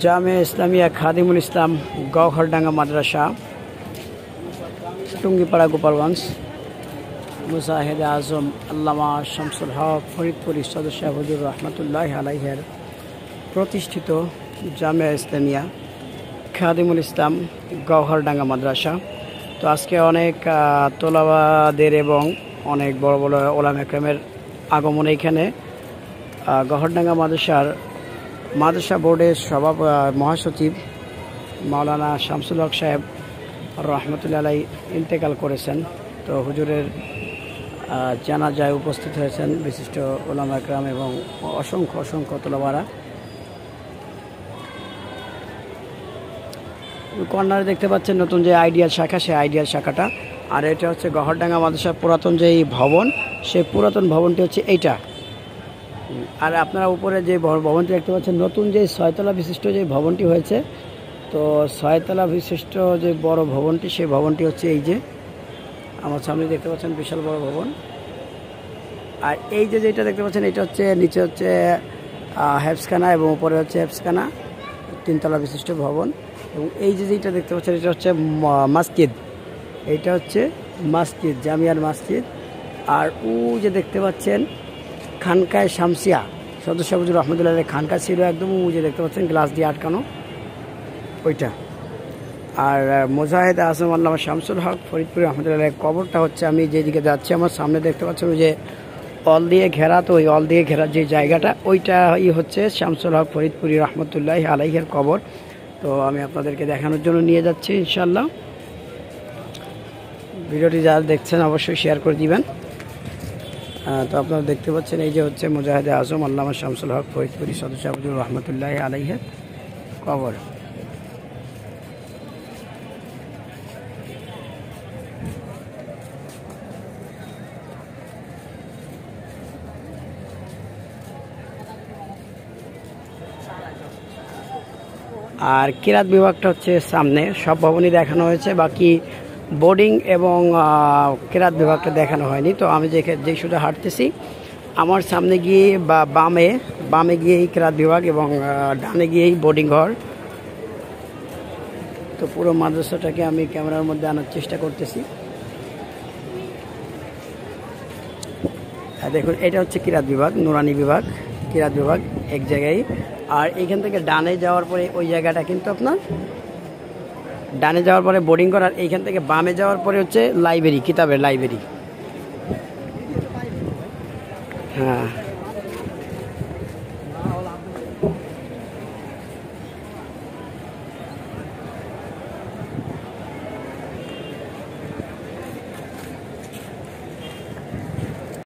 জামিয়া ইসলামিয়া খাদিমুল ইসলাম গওহরডাঙ্গা মাদ্রাসা, টুঙ্গিপাড়া, গোপালগঞ্জ। মুজাহিদ আজম আল্লামা শামসুল হক ফরিদপুরি সদস্য হুজুর রহমতুল্লাহ আলাইহের প্রতিষ্ঠিত জামিয়া ইসলামিয়া খাদিমুল ইসলাম গওহরডাঙ্গা মাদ্রাসা। তো আজকে অনেক তোলাবাদের এবং অনেক বড় বড় ওলামা একরামের আগমন এখানে। গওহরডাঙ্গা মাদ্রাসা বোর্ডের মহাসচিব মাওলানা শামসুল হক সাহেব রহমতুল্লাহ আলাই ইন্তেকাল করেছেন। তো হুজুরের জানাজায় উপস্থিত হয়েছেন বিশিষ্ট ওলামা একরাম এবং অসংখ্য তোলাবারা। কর্নারে দেখতে পাচ্ছেন নতুন যে আইডিয়াল শাখা, সেই আইডিয়াল শাখাটা। আর এটা হচ্ছে গওহরডাঙ্গা মাদ্রাসার পুরাতন যেই ভবন, সেই পুরাতন ভবনটি হচ্ছে এইটা। আর আপনারা উপরে যে ভবনটি দেখতে পাচ্ছেন, নতুন যে 6 তলা বিশিষ্ট যে ভবনটি হয়েছে, তো 6 তলা বিশিষ্ট যে বড় ভবনটি, সেই ভবনটি হচ্ছে এই যে আমার সামনে দেখতে পাচ্ছেন, বিশাল বড় ভবন। আর এই যে যেটা দেখতে পাচ্ছেন, এটা হচ্ছে নিচে হচ্ছে হেফসখানা এবং উপরে হচ্ছে হেফসখানা, 3 তলা বিশিষ্ট ভবন। এবং এই যে যেটা দেখতে পাচ্ছেন, এটা হচ্ছে মসজিদ। এইটা হচ্ছে মসজিদ, জামিয়ার মসজিদ। আর ও যে দেখতে পাচ্ছেন খানকায় শামসিয়া, সদস্য হুজুর রহমতুল্লাহ খানকা ছিল একদম, ও যে দেখতে পাচ্ছেন গ্লাস দিয়ে আটকানো ওইটা। আর মুজাহিদ আজম আল্লামা শামসুল হক ফরিদপুরি রহমতুল্লাহ কবরটা হচ্ছে, আমি যেদিকে যাচ্ছি আমার সামনে দেখতে পাচ্ছেন ওই যে অল দিয়ে ঘেরা, তো ওই অল দিয়ে ঘেরার যে জায়গাটা, ওইটাই হচ্ছে শামসুল হক ফরিদপুরি রহমতুল্লাহ আলাইহের কবর। তো আমি আপনাদেরকে দেখানোর জন্য নিয়ে যাচ্ছি ইনশাল্লাহ। ভিডিওটি যারা দেখছেন অবশ্যই শেয়ার করে দিবেন। তো আপনারা দেখতে পাচ্ছেন এই যে হচ্ছে মুজাহিদ আজম আল্লামা শামসুল হক ফরিদপুরি সদস্য হুজুর রহমতুল্লাহ আলাইহের কবর। আর কিরাত বিভাগটা হচ্ছে সামনে, সব ভবনই দেখানো হয়েছে, বাকি বোর্ডিং এবং কিরাত বিভাগটা দেখানো হয়নি। তো আমি যে শুধু হাঁটতেছি, আমার সামনে গিয়ে বা বামে গিয়েই কিরাত বিভাগ এবং ডানে গিয়েই বোর্ডিং ঘর। তো পুরো মাদ্রাসাটাকে আমি ক্যামেরার মধ্যে আনার চেষ্টা করতেছি। দেখুন, এটা হচ্ছে কিরাত বিভাগ, নুরানি বিভাগ, কিরাত বিভাগ এক জায়গায়। আর এইখান থেকে ডানে যাওয়ার পরে ওই জায়গাটা কিন্তু আপনার ডানে যাওয়ার পরে বোর্ডিং ঘর। আর এইখান থেকে বামে যাওয়ার পরে হচ্ছে লাইব্রেরি, কিতাবের লাইব্রেরি। হ্যাঁ।